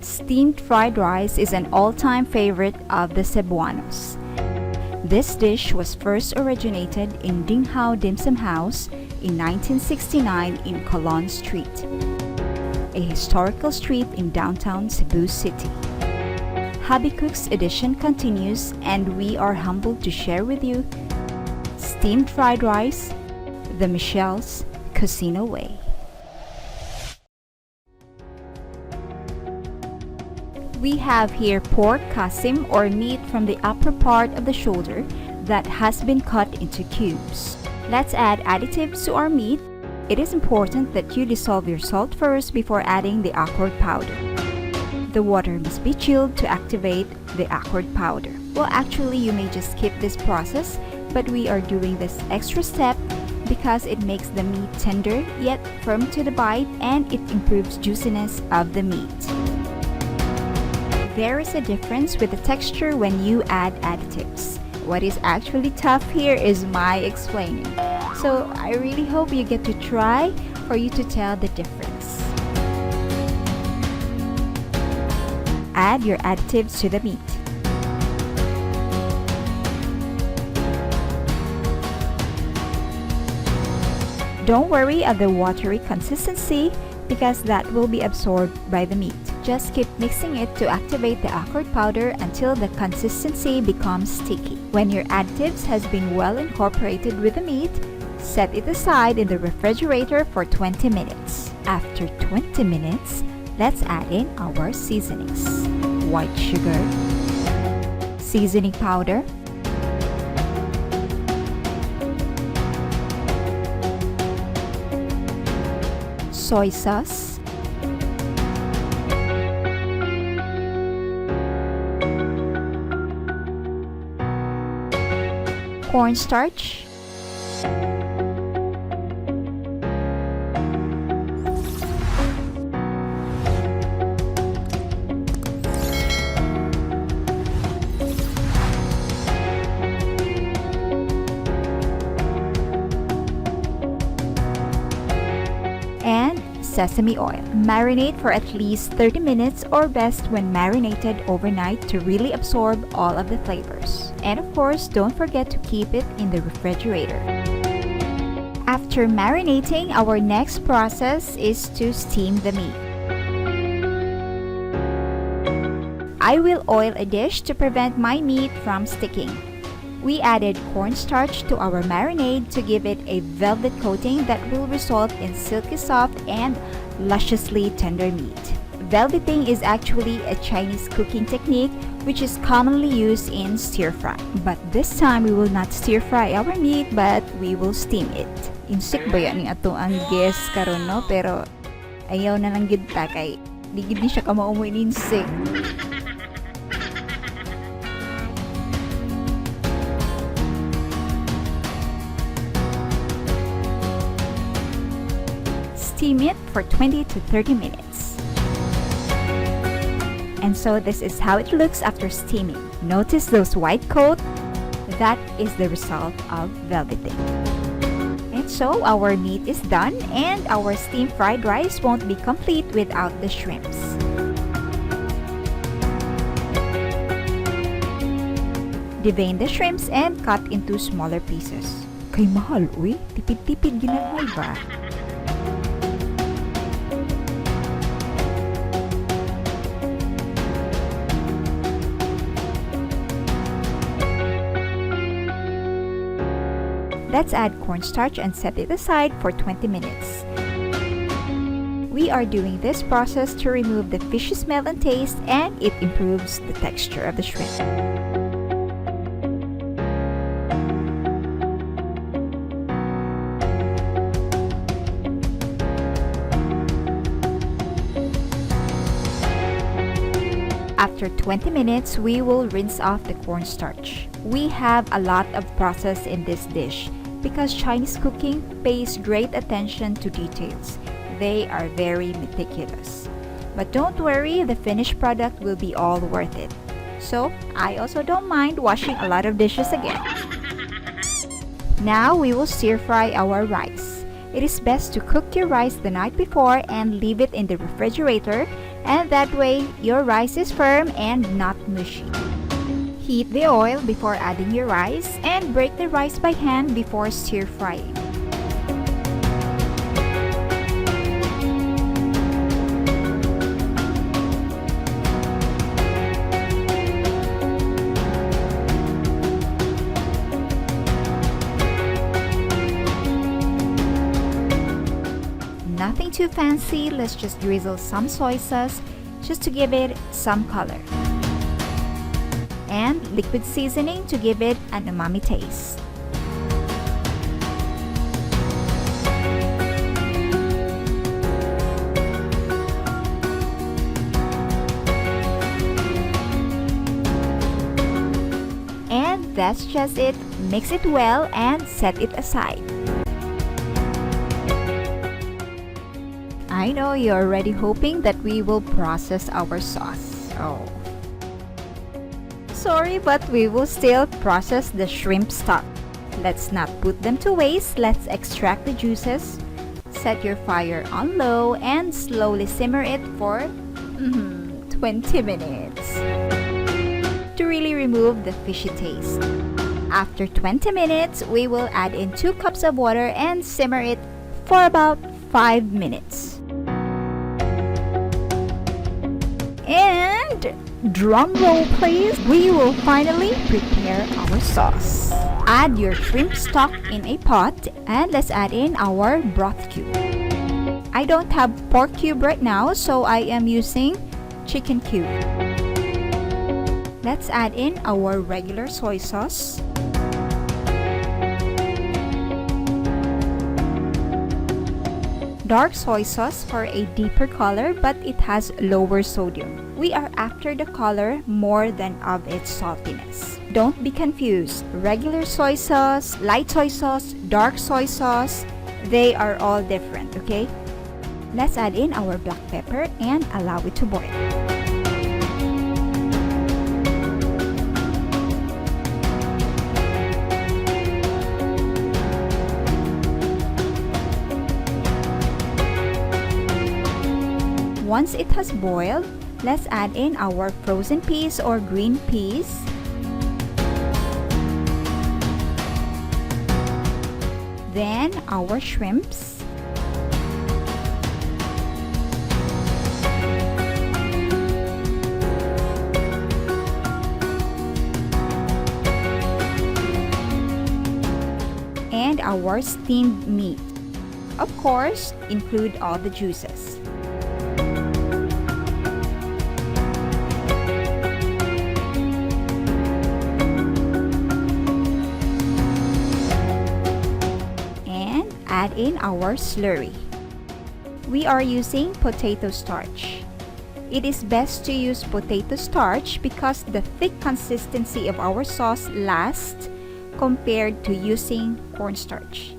Steamed fried rice is an all-time favorite of the Cebuanos. This dish was first originated in Dinghao Dim Sum House in 1969 in Colon Street, a historical street in downtown Cebu City. Hubby Cook's edition continues, and we are humbled to share with you steamed fried rice, the Michelle's Casino way. We have here pork kasim, or meat from the upper part of the shoulder that has been cut into cubes. Let's add additives to our meat. It is important that you dissolve your salt first before adding the awkward powder. The water must be chilled to activate the awkward powder. Well, actually, you may just skip this process, but we are doing this extra step because it makes the meat tender yet firm to the bite, and it improves juiciness of the meat. There is a difference with the texture when you add additives. What is actually tough here is my explaining. So I really hope you get to try for you to tell the difference. Add your additives to the meat. Don't worry of the watery consistency because that will be absorbed by the meat. Just keep mixing it to activate the awkward powder until the consistency becomes sticky. When your additives has been well incorporated with the meat, set it aside in the refrigerator for 20 minutes. After 20 minutes, let's add in our seasonings. White sugar, seasoning powder, soy sauce, cornstarch, and sesame oil. Marinate for at least 30 minutes, or best when marinated overnight to really absorb all of the flavors. And of course, don't forget to keep it in the refrigerator. After marinating, our next process is to steam the meat. I will oil a dish to prevent my meat from sticking. We added cornstarch to our marinade to give it a velvet coating that will result in silky soft and lusciously tender meat. Velveting is actually a Chinese cooking technique which is commonly used in stir-fry. But this time, we will not stir-fry our meat, but we will steam it. Insik ba yan yung ato ang guess karon, no? Pero ayaw na lang gid ta kay di gid ni siya ka maumoy ni insik. Steam it for 20 to 30 minutes. And so this is how it looks after steaming. Notice those white coat? That is the result of velveting. And so our meat is done, and our steamed fried rice won't be complete without the shrimps. Devein the shrimps and cut into smaller pieces. Kay mahal, uy. Tipid-tipid ginagmay ba? Let's add cornstarch and set it aside for 20 minutes. We are doing this process to remove the fishy smell and taste, and it improves the texture of the shrimp. After 20 minutes, we will rinse off the cornstarch. We have a lot of process in this dish because Chinese cooking pays great attention to details. They are very meticulous. But don't worry, the finished product will be all worth it. So, I also don't mind washing a lot of dishes again. Now, we will stir-fry our rice. It is best to cook your rice the night before and leave it in the refrigerator And that way, your rice is firm and not mushy. Heat the oil before adding your rice and break the rice by hand before stir frying. Nothing too fancy, let's just drizzle some soy sauce just to give it some color. And liquid seasoning to give it an umami taste. And that's just it. Mix it well and set it aside. I know you're already hoping that we will process our sauce. Oh. Sorry, but we will still process the shrimp stock. Let's not put them to waste. Let's extract the juices. Set your fire on low and slowly simmer it for 20 minutes to really remove the fishy taste. After 20 minutes, we will add in 2 cups of water and simmer it for about 5 minutes. And drum roll please, we will finally prepare our sauce. Add your shrimp stock in a pot and let's add in our broth cube. I don't have pork cube right now, so I am using chicken cube. Let's add in our regular soy sauce. Dark soy sauce for a deeper color, but it has lower sodium. We are after the color more than of its saltiness. Don't be confused. Regular soy sauce, light soy sauce, dark soy sauce, they are all different, okay? Let's add in our black pepper and allow it to boil. Once it has boiled, let's add in our frozen peas or green peas. Then our shrimps. And our steamed meat. Of course, include all the juices. Add in our slurry. We are using potato starch. It is best to use potato starch because the thick consistency of our sauce lasts compared to using cornstarch.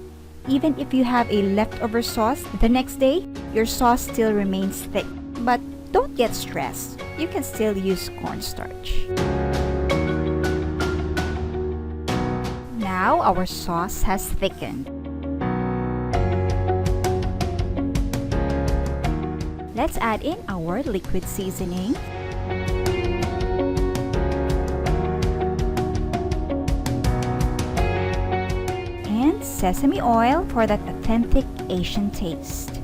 Even if you have a leftover sauce the next day, your sauce still remains thick. But don't get stressed. You can still use cornstarch. Now our sauce has thickened. Let's add in our liquid seasoning. And sesame oil for that authentic Asian taste.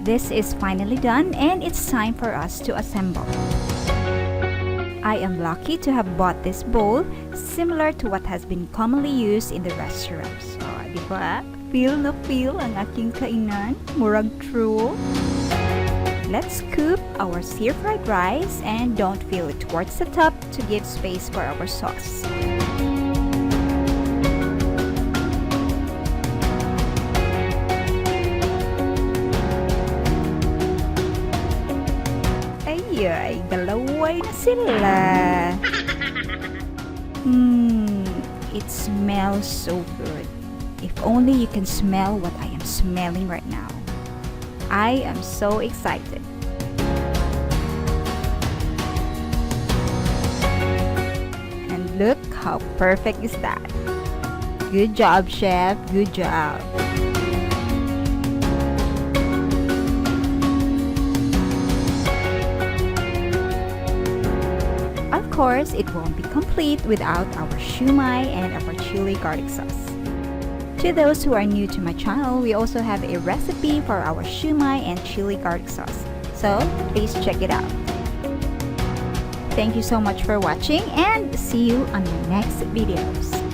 This is finally done and it's time for us to assemble. I am lucky to have bought this bowl similar to what has been commonly used in the restaurants. Oh, di ba? Feel na feel ang aking kainan. Murag true. Let's scoop our stir-fried rice and don't fill it towards the top to give space for our sauce. Ay, dalaway na sila. It smells so good. If only you can smell what I am smelling right now. I am so excited. And look how perfect is that. Good job, chef. Good job. Of course, it won't be complete without our shumai and our chili garlic sauce. To those who are new to my channel, we also have a recipe for our shumai and chili garlic sauce. So, please check it out. Thank you so much for watching and see you on my next videos.